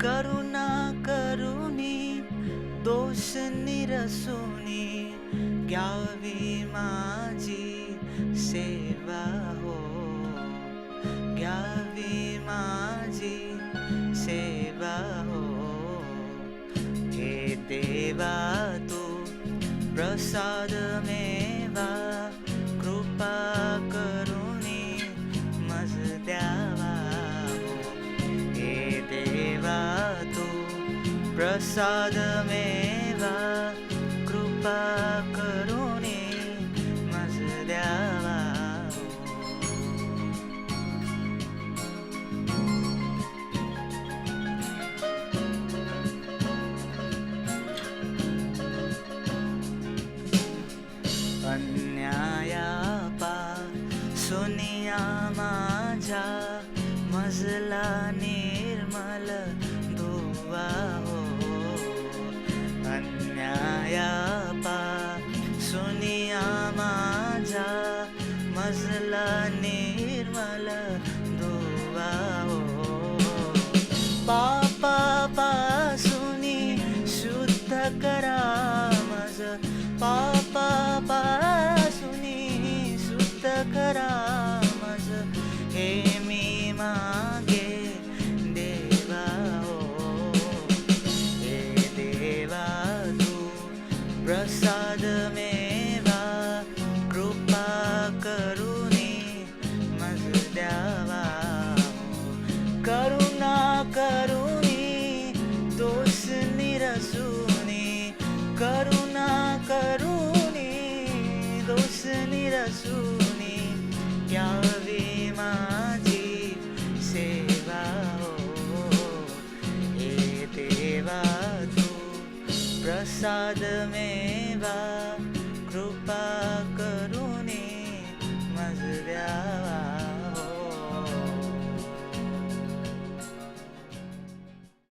करुणा करुणी दोष निरसुनी घ्यावी माझी सेवा हो, घ्यावी माझी सेवा हो. हे देवा तू प्रसाद मेवा कृपा करुणी मज द्यावा हो. हे देवा तू प्रसाद मेवा कृपा करुणी मज द्यावा हो. अन्यायापा सुनिया माझ्या मजला निर्मल धुवा हो. अन्यायापा सुनिया माझ्या मजला निर्मल धुवा हो. पापापासुनी शुद्ध करा मज, पापापासुनी शुद्ध करा मज. हे मी मागे देवा हो. हे देवा तू प्रसाद मेवा कृपा करुणी मज द्यावा हो. करुणा करुणी दोष निरसुनी, करुणा करुणी दोष निरसुनी घ्यावी माझी सेवा हो. हे देवा तू प्रसाद मेवा कृपा